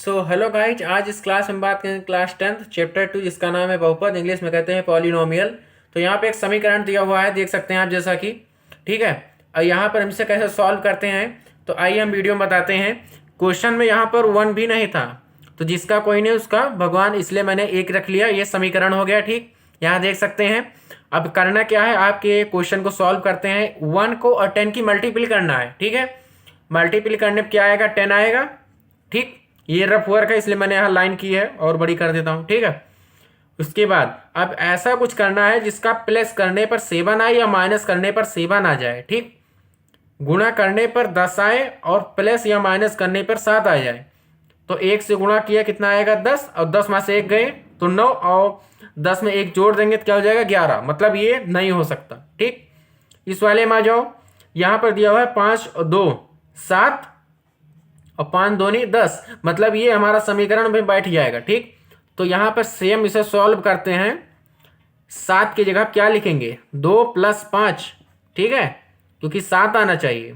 Hello guys, आज इस class में बात करेंगे क्लास 10th चैप्टर 2 जिसका नाम है बहुपद, इंग्लिश में कहते हैं पॉलिनोमियल। तो यहाँ पे एक समीकरण दिया हुआ है, देख सकते हैं आप जैसा कि ठीक है। और यहाँ पर हम इसे कैसे सॉल्व करते हैं तो आइए हम वीडियो में बताते हैं। क्वेश्चन में यहाँ पर 1 भी नहीं था, तो जिसका कोई नहीं उसका भगवान, इसलिए मैंने एक रख लिया। ये समीकरण हो गया, ठीक। यहाँ देख सकते हैं। अब करना क्या है, आपके क्वेश्चन को सॉल्व करते हैं। 1 को और 10 की मल्टीप्ल करना है, ठीक है। मल्टीप्ल करने पर क्या आएगा, 10 आएगा, ठीक। ये रफ वर्क है इसलिए मैंने यहाँ लाइन की है और बड़ी कर देता हूँ, ठीक है। उसके बाद अब ऐसा कुछ करना है जिसका प्लस करने पर 7 आए या माइनस करने पर 7 आ जाए, ठीक। गुणा करने पर 10 आए और प्लस या माइनस करने पर 7 आ जाए। तो 1 से गुणा किया कितना आएगा 10, और 10 में से 1 गए तो 9, और 10 में 1 जोड़ देंगे तो क्या हो जाएगा 11। मतलब ये नहीं हो सकता, ठीक। इस वाले में आ जाओ। यहाँ पर दिया हुआ है 5 और 2 7 और 5 दूनी 10, मतलब ये हमारा समीकरण में बैठ जाएगा, ठीक। तो यहां पर सेम इसे सॉल्व करते हैं। 7 की जगह क्या लिखेंगे, 2 + 5, ठीक है, क्योंकि 7 आना चाहिए।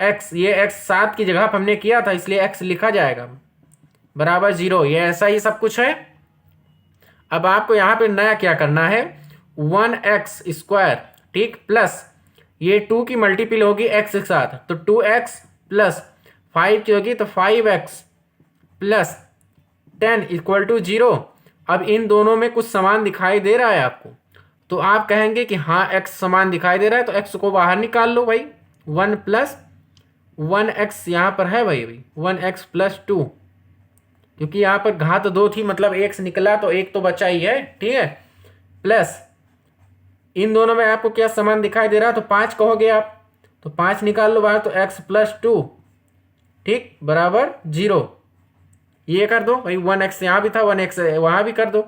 x, ये x 7 की जगह पर हमने किया था इसलिए x लिखा जाएगा बराबर 0। ये ऐसा ही सब कुछ है। अब आपको यहां पे नया क्या करना है, 1x², ठीक, प्लस ये 2 की मल्टीपल होगी x के साथ तो 2x प्लस 5 की होगी तो 5x प्लस 10 = 0। अब इन दोनों में कुछ समान दिखाई दे रहा है आपको, तो आप कहेंगे कि हाँ x समान दिखाई दे रहा है, तो x को बाहर निकाल लो भाई। 1 + 1x यहाँ पर है भाई 1x + 2, क्योंकि यहाँ पर घात 2 थी, मतलब x निकला तो 1 तो बचा ही है, ठीक है। प्लस इन दोनों में आपको क्या समान दिखाई दे रहा है, तो 5 कहोगे आप, तो 5 निकाल लो बाहर, तो x + 2, ठीक, बराबर 0। ये कर दो भाई, 1x यहाँ भी था 1x वहाँ भी कर दो।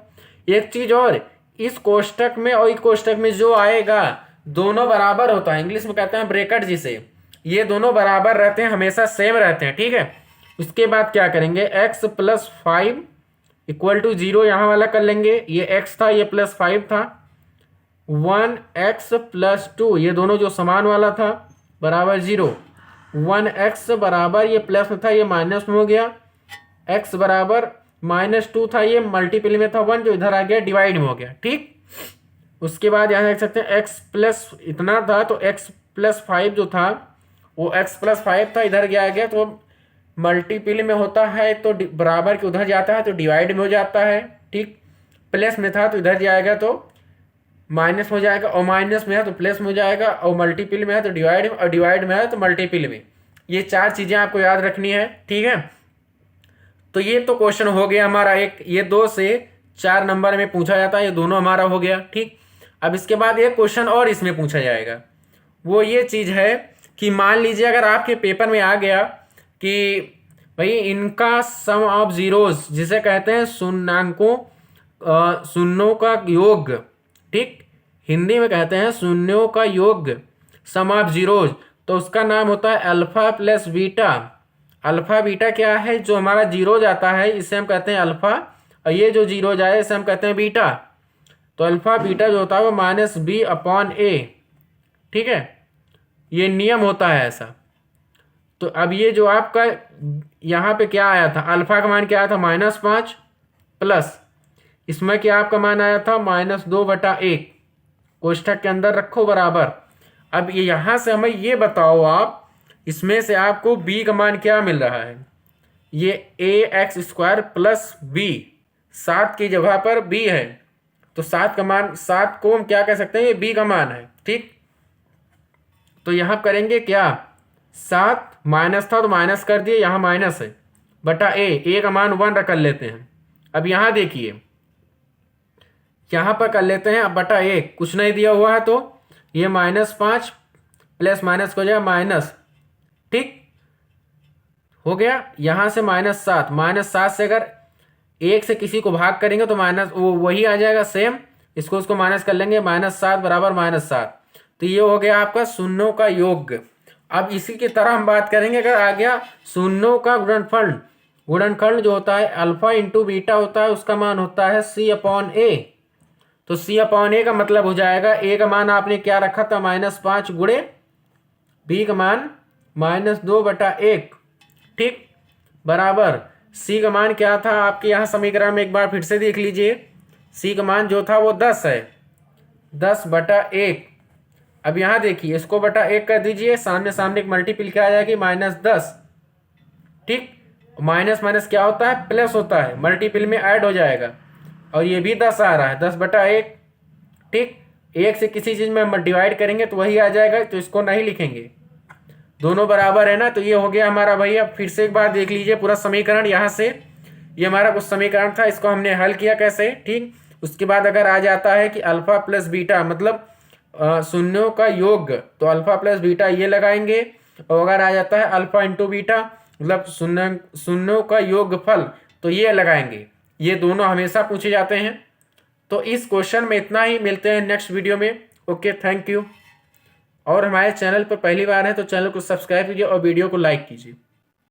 एक चीज और, इस कोष्टक में और इस कोष्टक में जो आएगा दोनों बराबर होता है, इंग्लिश में कहते हैं ब्रैकेट जिसे। ये दोनों बराबर रहते हैं, हमेशा सेम रहते हैं, ठीक है। उसके बाद क्या करेंगे, x + 5 = 0, यहाँ वाला कर लेंगे। ये x था, ये +5 था। 1x + 2, ये दोनों जो समान वाला था बराबर 0। 1x बराबर, ये प्लस में था ये माइनस में हो गया। x बराबर -2 था, ये मल्टीपल में था 1, जो इधर आ गया डिवाइड में हो गया, ठीक। उसके बाद यहाँ देख सकते हैं x प्लस इतना था, तो x + 5 जो था वो x + 5 था, इधर गया गया तो मल्टीपल में होता है तो बराबर के उधर जाता है तो डिवाइड में हो जाता है, ठीक। प्लस में था तो इधर जाएगा तो माइनस हो जाएगा, और माइनस में है तो प्लस में हो जाएगा, और मल्टीपल में है तो डिवाइड में, और डिवाइड में है तो मल्टीपल में। ये 4 चीज़ें आपको याद रखनी है, ठीक है। तो ये तो क्वेश्चन हो गया हमारा एक, ये 2 से 4 नंबर में पूछा जाता है, ये दोनों हमारा हो गया, ठीक। अब इसके बाद एक क्वेश्चन और इसमें पूछा जाएगा, वो ये चीज़ है कि मान लीजिए अगर आपके पेपर में आ गया कि भाई इनका सम ऑफ जीरोज, जिसे कहते हैं शून्यांकों शून्यों का योग, ठीक, हिंदी में कहते हैं शून्यों का योग, सम ऑफ जीरोज, तो उसका नाम होता है अल्फा + बीटा। अल्फा बीटा क्या है, जो हमारा जीरो जाता है इसे हम कहते हैं अल्फा, और ये जो जीरो जाए इसे हम कहते हैं बीटा। तो अल्फा बीटा जो होता है वो -b/a, ठीक है, ये नियम होता है ऐसा। तो अब ये जो आपका यहाँ पे क्या आया था, अल्फा का मान क्या आया था -5, प्लस इसमें क्या आपका मान आया था -2/1, कोष्ठक के अंदर रखो बराबर। अब ये यहाँ से हमें ये बताओ आप, इसमें से आपको b का मान क्या मिल रहा है, ये ax² + b, 7 की जगह पर b है, तो 7 का मान, 7 को हम क्या कह सकते हैं, ये b का मान है, ठीक। तो यहाँ करेंगे क्या, 7 माइनस था तो माइनस कर दिए, यहाँ माइनस है बटा a का मान 1 रख लेते हैं। अब यहाँ देखिए, यहाँ पर कर लेते हैं अब बटा a, कुछ नहीं दिया हुआ है तो ये -5 प्लस माइनस हो जाए माइनस, ठीक, हो गया। यहाँ से -7, -7 से अगर 1 से किसी को भाग करेंगे तो माइनस वो वही आ जाएगा सेम, इसको उसको माइनस कर लेंगे, -7 बराबर -7। तो ये हो गया आपका शून्यों का योग। अब इसी की तरह हम बात करेंगे, अगर आ गया शून्यों का गुणनफल, गुणनखंड जो होता है अल्फा × बीटा होता है, उसका मान होता है c/a। तो c/a का मतलब हो जाएगा, a का मान आपने क्या रखा था -5 गुणे b का मान -2/1, ठीक, बराबर सी का मान क्या था आपके यहाँ समीकरण में, एक बार फिर से देख लीजिए। सी का मान जो था वो 10 है, 10/1। अब यहाँ देखिए, इसको बटा 1 कर दीजिए, सामने सामने एक मल्टीपल क्या आ जाएगी, -10। ठीक, माइनस माइनस क्या होता है, प्लस होता है, मल्टीपल में ऐड हो जाएगा। और ये भी 10 आ रहा है, 10/1। ठीक, 1 से किसी चीज़ में हम डिवाइड करेंगे तो वही आ जाएगा, तो इसको नहीं लिखेंगे। दोनों बराबर है ना, तो ये हो गया हमारा भाई। अब फिर से एक बार देख लीजिए पूरा समीकरण यहाँ से। ये हमारा कुछ समीकरण था, इसको हमने हल किया कैसे। ठीक, उसके बाद अगर आ जाता है कि अल्फा प्लस बीटा मतलब शून्यों का योग, तो अल्फा प्लस बीटा ये लगाएंगे। और अगर आ जाता है अल्फा इंटू बीटा मतलब शून्यों का योगफल, तो ये लगाएंगे। ये दोनों हमेशा पूछे जाते हैं। तो इस क्वेश्चन में इतना ही, मिलते हैं नेक्स्ट वीडियो में। Okay, thank you. और हमारे चैनल पर पहली बार है तो चैनल को सब्सक्राइब कीजिए और वीडियो को लाइक कीजिए।